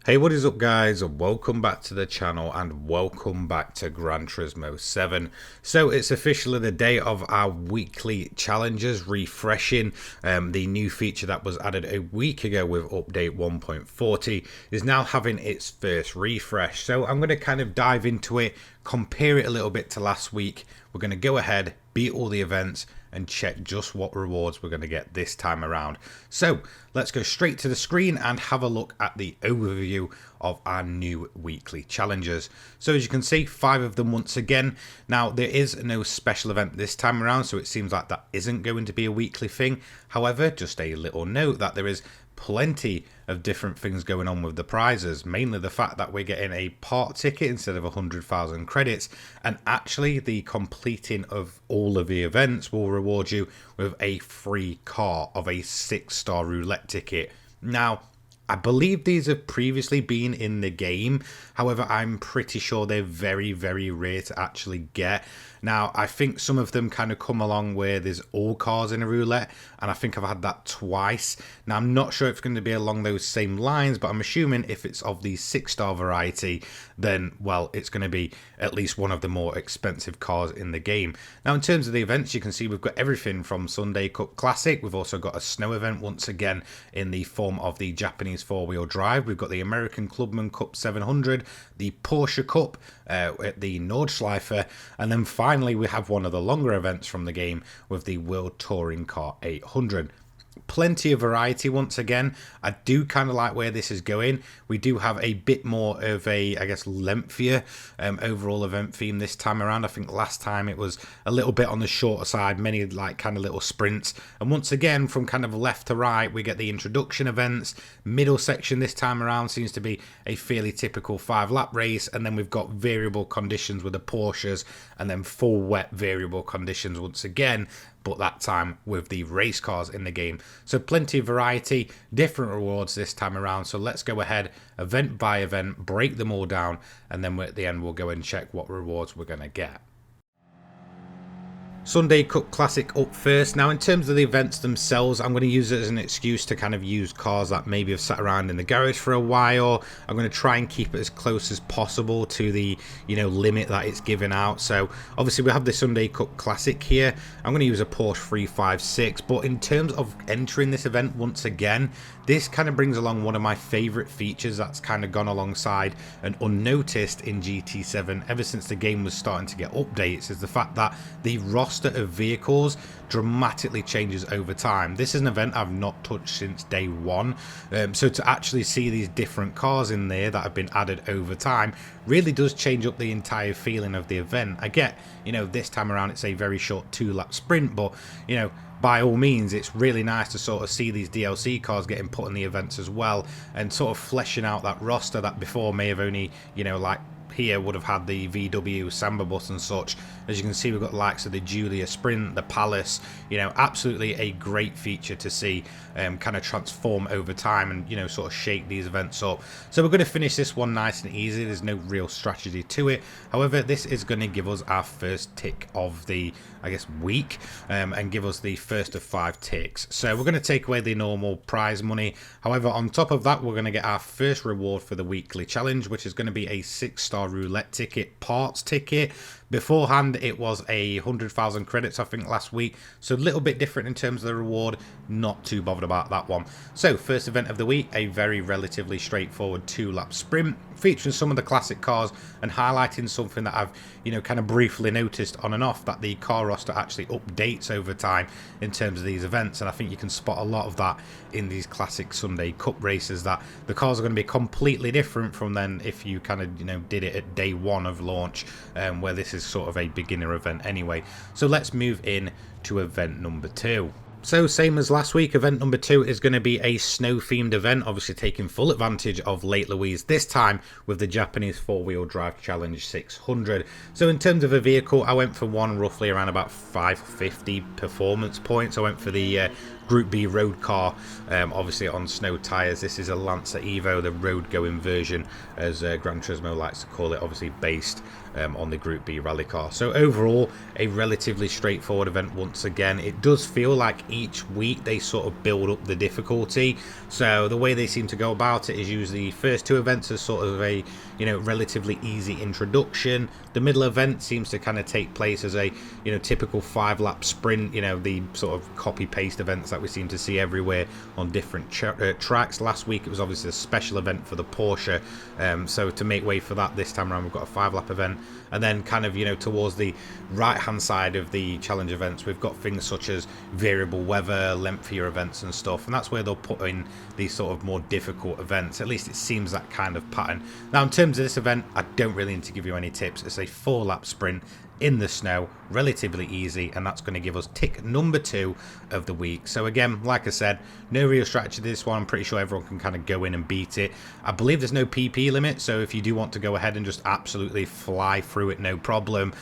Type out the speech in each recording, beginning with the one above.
Hey, what is up guys? Welcome back to the channel and welcome back to Gran Turismo 7. So it's officially the day of our weekly challenges, refreshing. The new feature that was added a week ago with update 1.40 is now having its first refresh. So I'm going to kind of dive into it, compare it a little bit to last week. We're going to go ahead, beat all the events and check just what rewards we're going to get this time around. So let's go straight to the screen and have a look at the overview of our new weekly challenges. So as you can see, 5 of them once again. Now there is no special event this time around, so it seems like that isn't going to be a weekly thing. However, just a little note that there is plenty of different things going on with the prizes, mainly the fact that we're getting a part ticket instead of 100,000 credits, and actually the completing of all of the events will reward you with a free car of a 6-star roulette ticket. Now I believe these have previously been in the game, however I'm pretty sure they're very rare to actually get. Now I think some of them kind of come along where there's all cars in a roulette, and I think I've had that twice. Now I'm not sure if it's going to be along those same lines, but I'm assuming if it's of the 6-star variety, then well, it's going to be at least one of the more expensive cars in the game. Now in terms of the events, you can see we've got everything from Sunday Cup Classic. We've also got a snow event once again in the form of the Japanese 4-wheel drive. We've got the American Clubman Cup 700, the Porsche Cup at the Nordschleife, and then finally we have one of the longer events from the game with the World Touring Car 800. Plenty of variety once again. I do kind of like where this is going. We do have a bit more of a, I guess, lengthier overall event theme this time around. I think last time it was a little bit on the shorter side, many like kind of little sprints. And once again, from kind of left to right, we get the introduction events. Middle section this time around seems to be a fairly typical 5-lap race. And then we've got variable conditions with the Porsches, and then full wet variable conditions once again, but that time with the race cars in the game. So plenty of variety, different rewards this time around. So let's go ahead, event by event, break them all down, and then at the end we'll go and check what rewards we're going to get. Sunday Cup Classic up first. Now in terms of the events themselves, I'm going to use it as an excuse to kind of use cars that maybe have sat around in the garage for a while. I'm going to try and keep it as close as possible to the, limit that it's given out. So obviously we have the Sunday Cup Classic here. I'm going to use a Porsche 356, but in terms of entering this event once again, this kind of brings along one of my favorite features that's kind of gone alongside and unnoticed in GT7 ever since the game was starting to get updates, is the fact that the roster of vehicles dramatically changes over time. This is an event I've not touched since day one, so to actually see these different cars in there that have been added over time really does change up the entire feeling of the event. I get, this time around it's a very short 2-lap sprint, but by all means, it's really nice to sort of see these DLC cars getting put in the events as well, and sort of fleshing out that roster that before may have only, like here would have had the VW Samba bus and such. As you can see, we've got the likes of the Giulia Sprint, the Palace, absolutely a great feature to see kind of transform over time and, sort of shake these events up. So we're going to finish this one nice and easy. There's no real strategy to it. However, this is going to give us our first tick of the, I guess, week, and give us the first of 5 ticks. So we're going to take away the normal prize money. However, on top of that, we're going to get our first reward for the weekly challenge, which is going to be a 6-star roulette ticket, parts ticket. Beforehand, it was 100,000 credits, I think, last week. So a little bit different in terms of the reward. Not too bothered about that one. So first event of the week, a very relatively straightforward 2-lap sprint, featuring some of the classic cars and highlighting something that I've, kind of briefly noticed on and off, that the car roster actually updates over time in terms of these events. And I think you can spot a lot of that in these classic Sunday Cup races, that the cars are going to be completely different from then if you kind of, did it at day one of launch, where this is sort of a beginner event anyway. So let's move in to event number 2. So same as last week, event number 2 is going to be a snow themed event, obviously taking full advantage of Lake Louise, this time with the Japanese 4-wheel drive challenge 600. So in terms of a vehicle, I went for one roughly around about 550 performance points. I went for the Group B road car, obviously on snow tyres. This is a Lancer Evo, the road going version, as Gran Turismo likes to call it, obviously based on the Group B rally car. So overall, a relatively straightforward event once again. It does feel like each week they sort of build up the difficulty. So the way they seem to go about it is use the first two events as sort of a, you know, relatively easy introduction. The middle event seems to kind of take place as a, you know, typical 5-lap sprint, you know, the sort of copy-paste events that we seem to see everywhere on different tracks. Last week it was obviously a special event for the Porsche, so to make way for that this time around we've got a 5-lap event. And then kind of, you know, towards the right hand side of the challenge events, we've got things such as variable weather, lengthier events and stuff, and that's where they'll put in these sort of more difficult events. At least it seems that kind of pattern. Now in terms of this event, I don't really need to give you any tips. It's a 4-lap sprint in the snow, relatively easy, and that's going to give us tick number 2 of the week. So again, like I said, no real strategy to this one. I'm pretty sure everyone can kind of go in and beat it. I believe there's no PP limit, so if you do want to go ahead and just absolutely fly through it, no problem,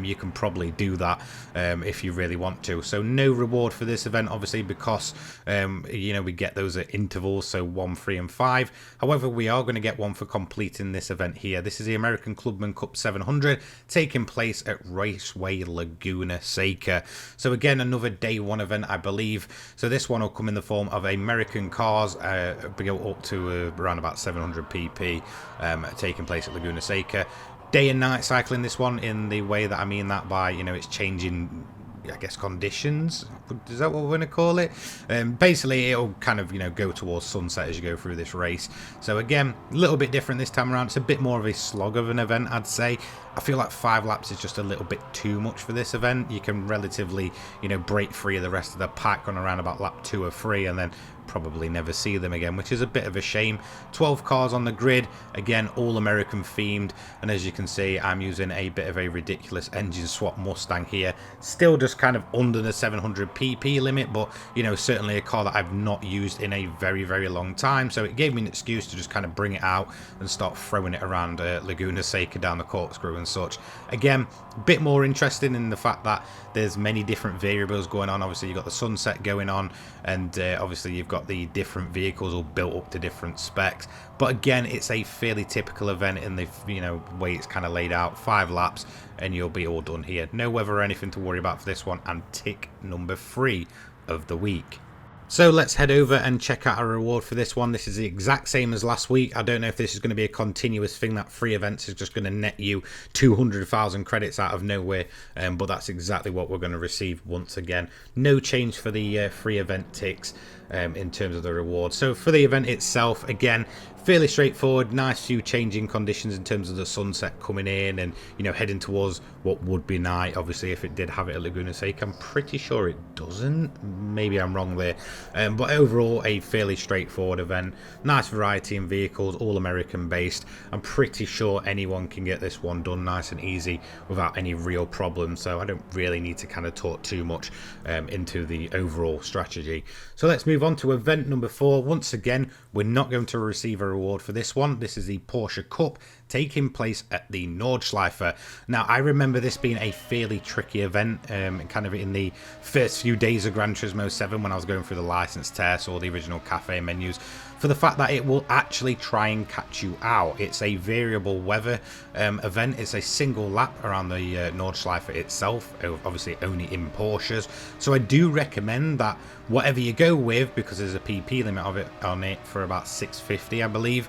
you can probably do that if you really want to. So no reward for this event, obviously, because you know, we get those at intervals, so 1, 3 and 5. However, we are going to get one for completing this event here. This is the American Clubman Cup 700 taking place at Raceway Laguna Seca. So again, another day 1 event, I believe. So this one will come in the form of American cars, go up to around about 700 pp, taking place at Laguna Seca. Day and night cycling, this one, in the way that I mean that by, you know, it's changing, I guess, conditions. Is that what we're going to call it? Basically, it'll kind of, you know, go towards sunset as you go through this race. So again, a little bit different this time around. It's a bit more of a slog of an event, I'd say. I feel like 5 laps is just a little bit too much for this event. You can relatively, you know, break free of the rest of the pack on around about lap 2 or 3, and then probably never see them again, which is a bit of a shame. 12 cars on the grid, again, all American themed, and as you can see, I'm using a bit of a ridiculous engine swap Mustang here. Still just kind of under the 700 pp limit, but, you know, certainly a car that I've not used in a very, very long time, so it gave me an excuse to just kind of bring it out and start throwing it around Laguna Seca down the corkscrew and such. Again, a bit more interesting in the fact that there's many different variables going on. Obviously, you've got the sunset going on, and obviously you've got the different vehicles all built up to different specs. But again, it's a fairly typical event in the, you know, way it's kind of laid out. 5 laps and you'll be all done here. No weather or anything to worry about for this one, and tick number 3 of the week. So let's head over and check out our reward for this one. This is the exact same as last week. I don't know if this is going to be a continuous thing, that free events is just going to net you 200,000 credits out of nowhere, but that's exactly what we're going to receive once again. No change for the free event ticks in terms of the reward. So for the event itself, again, fairly straightforward. Nice few changing conditions in terms of the sunset coming in and, you know, heading towards what would be night. Obviously, if it did have it at Laguna Seca, I'm pretty sure it doesn't. Maybe I'm wrong there. But overall, a fairly straightforward event. Nice variety in vehicles, all American based. I'm pretty sure anyone can get this one done nice and easy without any real problems. So I don't really need to kind of talk too much into the overall strategy. So let's move on to event number 4. Once again, we're not going to receive a reward for this one. This is the Porsche Cup taking place at the Nordschleife. Now, I remember this being a fairly tricky event, kind of in the first few days of Gran Turismo 7 when I was going through the license test or the original cafe menus, for the fact that it will actually try and catch you out. It's a variable weather event. It's a single lap around the Nordschleife itself, obviously only in Porsches. So I do recommend that whatever you go with, because there's a PP limit of it on it for about 650, I believe,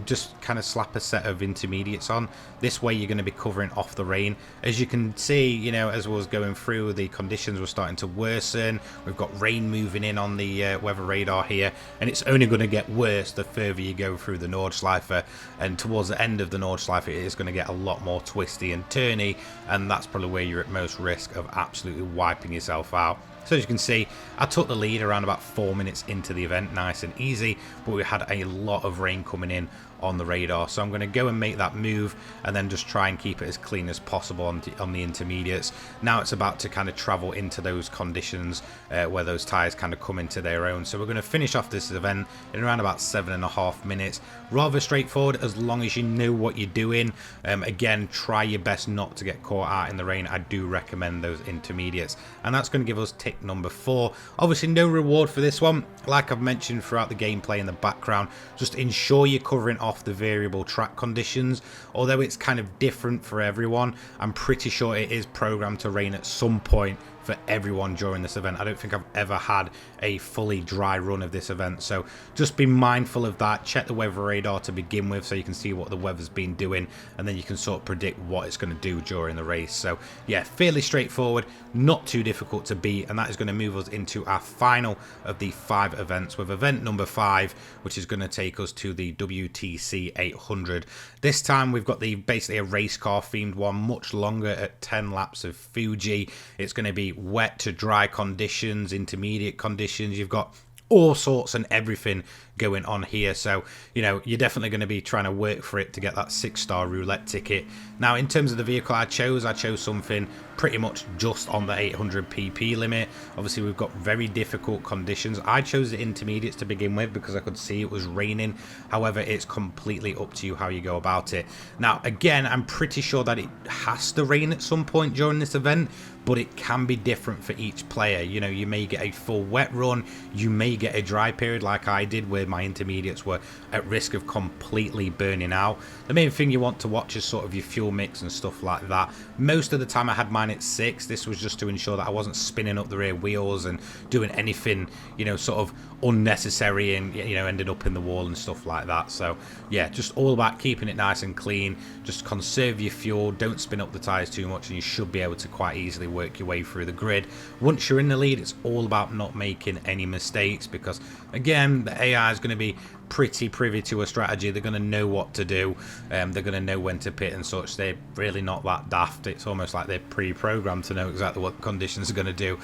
just kind of slap a set of intermediates on. This way you're going to be covering off the rain. As you can see, you know, as I was going through, the conditions were starting to worsen. We've got rain moving in on the weather radar here, and it's only going to get worse the further you go through the Nordschleife, and towards the end of the Nordschleife it is going to get a lot more twisty and turny, and that's probably where you're at most risk of absolutely wiping yourself out. So as you can see, I took the lead around about 4 minutes into the event, nice and easy, but we had a lot of rain coming in on the radar, so I'm going to go and make that move and then just try and keep it as clean as possible on the intermediates. Now it's about to kind of travel into those conditions where those tyres kind of come into their own. So we're going to finish off this event in around about 7.5 minutes. Rather straightforward as long as you know what you're doing. Again, try your best not to get caught out in the rain. I do recommend those intermediates, and that's going to give us tick tick number 4. Obviously no reward for this one, like I've mentioned throughout the gameplay in the background. Just ensure you're covering off the variable track conditions. Although it's kind of different for everyone, I'm pretty sure it is programmed to rain at some point for everyone during this event. I don't think I've ever had a fully dry run of this event, so just be mindful of that. Check the weather radar to begin with so you can see what the weather's been doing, and then you can sort of predict what it's going to do during the race. So yeah, fairly straightforward, not too difficult to beat, and that is going to move us into our final of the 5 events, with event number 5, which is going to take us to the WTC 800. This time we've got basically a race car themed one, much longer at 10 laps of Fuji. It's going to be wet to dry conditions, intermediate conditions. You've got all sorts and everything going on here, so you know you're definitely going to be trying to work for it to get that 6-star roulette ticket. Now in terms of the vehicle I chose something pretty much just on the 800 pp limit. Obviously we've got very difficult conditions. I chose the intermediates to begin with because I could see it was raining. However, it's completely up to you how you go about it. Now again, I'm pretty sure that it has to rain at some point during this event, but it can be different for each player. You know, you may get a full wet run, you may get a dry period like I did, where my intermediates were at risk of completely burning out. The main thing you want to watch is sort of your fuel mix and stuff like that. Most of the time I had mine at 6. This was just to ensure that I wasn't spinning up the rear wheels and doing anything, you know, sort of unnecessary and, you know, ended up in the wall and stuff like that. So yeah, just all about keeping it nice and clean. Just conserve your fuel, don't spin up the tires too much, and you should be able to quite easily work your way through the grid. Once you're in the lead, it's all about not making any mistakes, because again, the AI is going to be pretty privy to a strategy. They're going to know what to do, they're going to know when to pit and such. They're really not that daft. It's almost like they're pre-programmed to know exactly what conditions are going to do.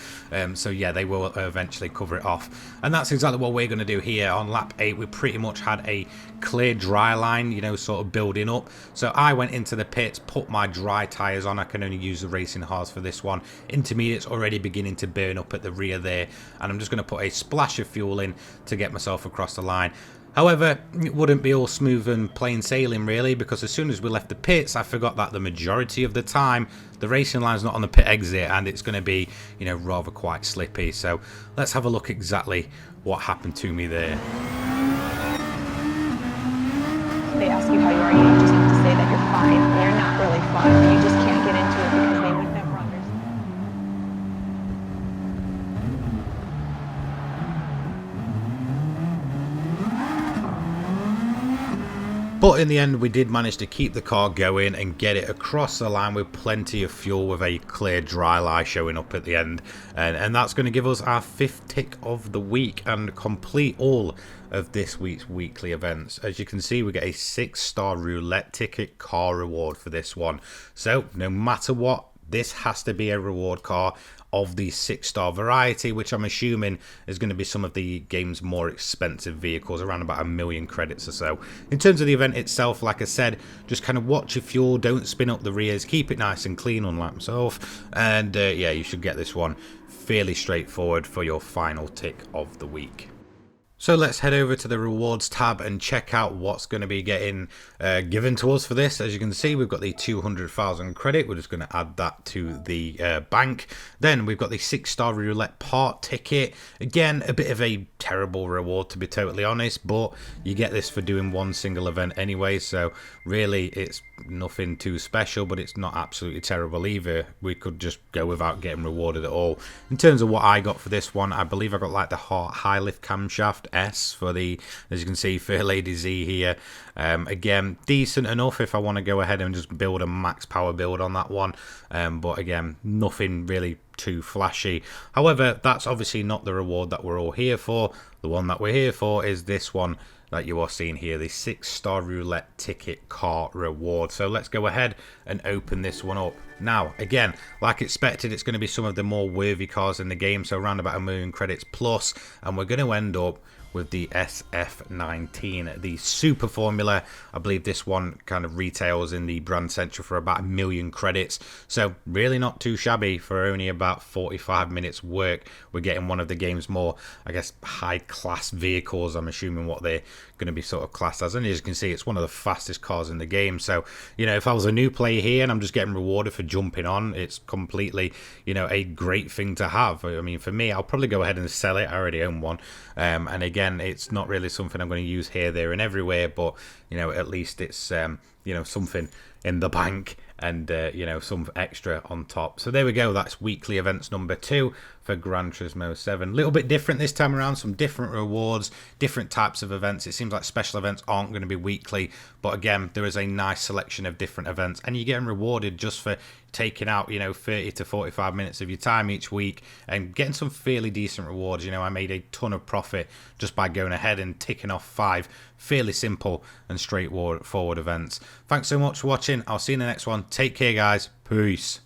So yeah, they will eventually cover it off, and that's exactly what we're going to do here. On lap 8 we pretty much had a clear dry line, you know, sort of building up. So I went into the pits, put my dry tires on. I can only use the racing hards for this one. Intermediates already beginning to burn up at the rear there, and I'm just going to put a splash of fuel in to get myself across the line. However, it wouldn't be all smooth and plain sailing really, because as soon as we left the pits, I forgot that the majority of the time the racing line's not on the pit exit, and it's going to be, you know, rather quite slippy. So let's have a look exactly what happened to me there. They ask you how you are, you just have to say that you're fine. You're not really fine, but you just can't get into it because they would never understand. But in the end, we did manage to keep the car going and get it across the line with plenty of fuel, with a clear dry line showing up at the end. And that's going to give us our 5th tick of the week and complete all of this week's weekly events. As you can see, we get a 6-star roulette ticket car reward for this one. So no matter what, this has to be a reward car of the 6-star variety, which I'm assuming is going to be some of the game's more expensive vehicles, around about 1,000,000 credits or so. In terms of the event itself, like I said, just kind of watch your fuel, don't spin up the rears, keep it nice and clean, unlike myself, and yeah, you should get this one fairly straightforward for your final tick of the week. So let's head over to the rewards tab and check out what's going to be getting given to us for this. As you can see, we've got the 200,000 credit. We're just going to add that to the bank. Then we've got the 6-star roulette part ticket. Again, a bit of a terrible reward, to be totally honest, but you get this for doing one single event anyway, so really it's nothing too special, but it's not absolutely terrible either. We could just go without getting rewarded at all. In terms of what I got for this one, I believe I got like the high lift camshaft S for the, as you can see, Fair Lady Z here. Again, decent enough if I want to go ahead and just build a max power build on that one, but again, nothing really too flashy. However, that's obviously not the reward that we're all here for. The one that we're here for is this one that you are seeing here, the 6-star roulette ticket car reward. So let's go ahead and open this one up. Now, again, like expected, it's going to be some of the more worthy cars in the game, so around about 1,000,000 credits plus, and we're going to end up with the SF19, the Super Formula. I believe this one kind of retails in the Brand Central for about 1,000,000 credits, so really not too shabby for only about 45 minutes work. We're getting one of the game's more, I guess, high-class vehicles. I'm assuming what they're going to be sort of classed as. And as you can see, it's one of the fastest cars in the game. So, you know, if I was a new player here and I'm just getting rewarded for jumping on, it's completely, you know, a great thing to have. I mean, for me, I'll probably go ahead and sell it. I already own one. And again, it's not really something I'm going to use here, there, and everywhere. But, you know, at least it's, you know, something in the bank and, you know, some extra on top. So there we go. That's weekly events number 2 for Gran Turismo 7. A little bit different this time around. Some different rewards, different types of events. It seems like special events aren't going to be weekly. But again, there is a nice selection of different events. And you're getting rewarded just for taking out, you know, 30 to 45 minutes of your time each week and getting some fairly decent rewards. You know, I made a ton of profit just by going ahead and ticking off 5 fairly simple and straightforward events. Thanks so much for watching. I'll see you in the next one. Take care, guys. Peace.